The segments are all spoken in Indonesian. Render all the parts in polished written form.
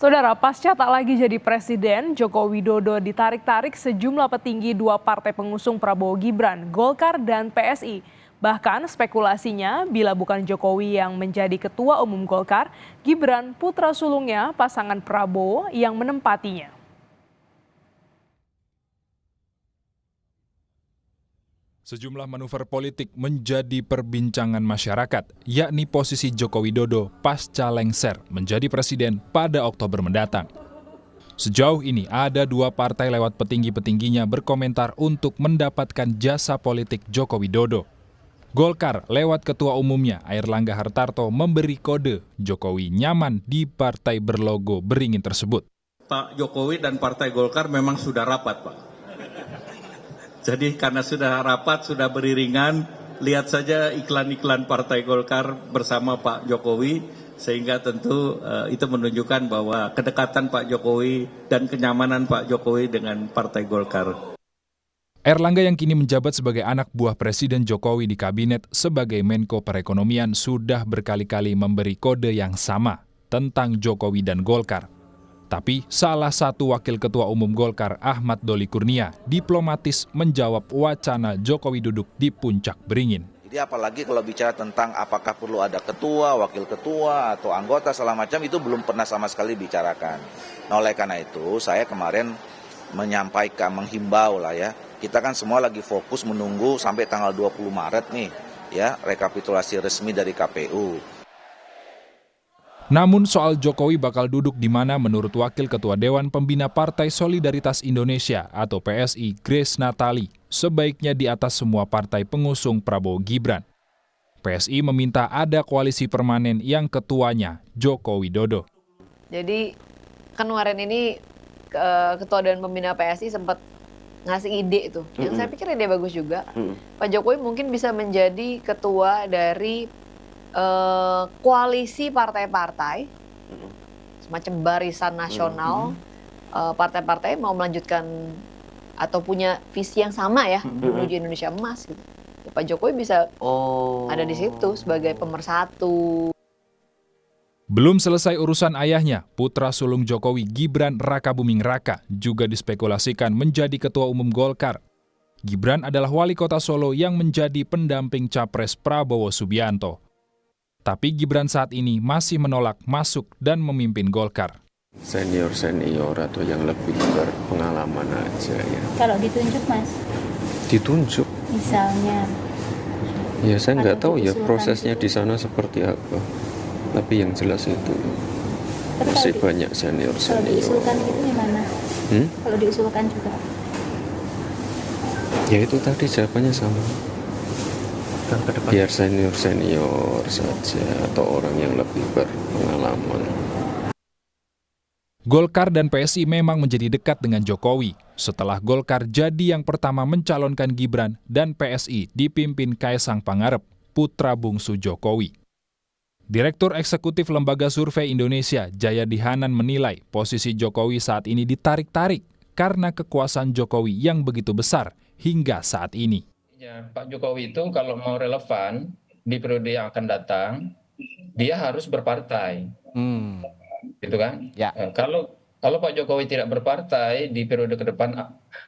Saudara, pasca tak lagi jadi presiden, Joko Widodo ditarik-tarik sejumlah petinggi dua partai pengusung Prabowo Gibran, Golkar dan PSI. Bahkan spekulasinya bila bukan Jokowi yang menjadi ketua umum Golkar, Gibran putra sulungnya pasangan Prabowo yang menempatinya. Sejumlah manuver politik menjadi perbincangan masyarakat, yakni posisi Joko Widodo pasca lengser menjadi presiden pada Oktober mendatang. Sejauh ini ada dua partai lewat petinggi-petingginya berkomentar untuk mendapatkan jasa politik Joko Widodo. Golkar lewat ketua umumnya Airlangga Hartarto memberi kode Jokowi nyaman di partai berlogo beringin tersebut. Pak Jokowi dan Partai Golkar memang sudah rapat, Pak. Jadi karena sudah rapat, sudah beriringan, lihat saja iklan-iklan Partai Golkar bersama Pak Jokowi, sehingga tentu itu menunjukkan bahwa kedekatan Pak Jokowi dan kenyamanan Pak Jokowi dengan Partai Golkar. Airlangga yang kini menjabat sebagai anak buah Presiden Jokowi di kabinet sebagai Menko Perekonomian sudah berkali-kali memberi kode yang sama tentang Jokowi dan Golkar. Tapi salah satu wakil ketua umum Golkar, Ahmad Doli Kurnia, diplomatis menjawab wacana Jokowi duduk di puncak beringin. Jadi apalagi kalau bicara tentang apakah perlu ada ketua, wakil ketua, atau anggota segala macam, itu belum pernah sama sekali bicarakan. Nah, oleh karena itu saya kemarin menyampaikan, menghimbau lah ya, kita kan semua lagi fokus menunggu sampai tanggal 20 Maret nih, ya, rekapitulasi resmi dari KPU. Namun soal Jokowi bakal duduk di mana menurut Wakil Ketua Dewan Pembina Partai Solidaritas Indonesia atau PSI Grace Natali, sebaiknya di atas semua partai pengusung Prabowo Gibran. PSI meminta ada koalisi permanen yang ketuanya Joko Widodo. Jadi kan kemarin ini Ketua Dewan Pembina PSI sempat ngasih ide itu, yang saya pikir ide bagus juga. Pak Jokowi mungkin bisa menjadi ketua dari koalisi partai-partai, semacam barisan nasional, partai-partai mau melanjutkan atau punya visi yang sama ya, menuju Indonesia emas gitu. Pak Jokowi bisa ada di situ sebagai pemersatu. Belum selesai urusan ayahnya, putra sulung Jokowi Gibran Rakabuming Raka juga dispekulasikan menjadi ketua umum Golkar. Gibran adalah wali kota Solo yang menjadi pendamping capres Prabowo Subianto. Tapi Gibran saat ini masih menolak masuk dan memimpin Golkar. Senior-senior atau yang lebih berpengalaman aja ya. Kalau ditunjuk, Mas? Ditunjuk? Misalnya? Ya saya nggak tahu ya prosesnya di sana seperti apa. Tapi yang jelas itu masih banyak senior-senior. Kalau diusulkan gitu gimana? Kalau diusulkan juga? Ya itu tadi jawabannya sama. Biar senior-senior saja atau orang yang lebih berpengalaman. Golkar dan PSI memang menjadi dekat dengan Jokowi. Setelah Golkar jadi yang pertama mencalonkan Gibran dan PSI dipimpin Kaesang Pangarep, putra bungsu Jokowi. Direktur Eksekutif Lembaga Survei Indonesia, Jayadi Hanan menilai posisi Jokowi saat ini ditarik-tarik karena kekuasaan Jokowi yang begitu besar hingga saat ini. Ya, Pak Jokowi itu kalau mau relevan di periode yang akan datang, dia harus berpartai, gitu kan? Ya. Kalau Pak Jokowi tidak berpartai di periode ke depan,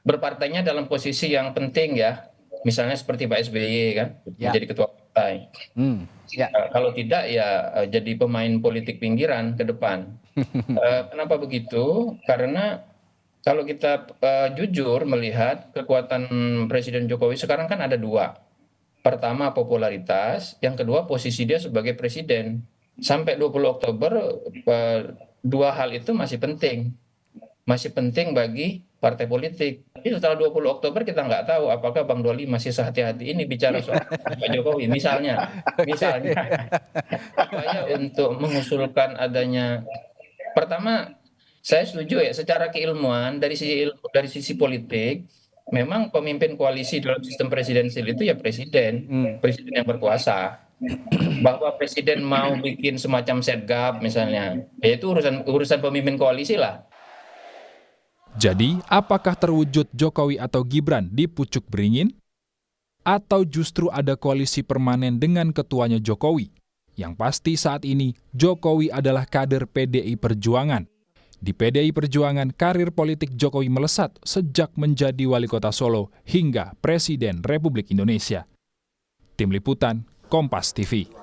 berpartainya dalam posisi yang penting ya, misalnya seperti Pak SBY kan, menjadi ketua partai. Kalau tidak ya jadi pemain politik pinggiran ke depan. Kenapa begitu? Karena kalau kita jujur melihat kekuatan Presiden Jokowi sekarang kan ada dua. Pertama popularitas, yang kedua posisi dia sebagai presiden. Sampai 20 Oktober dua hal itu masih penting. Masih penting bagi partai politik. Tapi setelah 20 Oktober kita nggak tahu apakah Bang Doli masih sehati-hati ini bicara soal Pak Jokowi. Misalnya supaya untuk mengusulkan adanya, pertama saya setuju ya, secara keilmuan dari sisi politik, memang pemimpin koalisi dalam sistem presidensil itu ya presiden yang berkuasa. Bahwa presiden mau bikin semacam setgap misalnya, ya itu urusan pemimpin koalisi lah. Jadi, apakah terwujud Jokowi atau Gibran di pucuk beringin? Atau justru ada koalisi permanen dengan ketuanya Jokowi? Yang pasti saat ini, Jokowi adalah kader PDI Perjuangan. Di PDI Perjuangan, karir politik Jokowi melesat sejak menjadi wali kota Solo hingga Presiden Republik Indonesia. Tim Liputan, Kompas TV.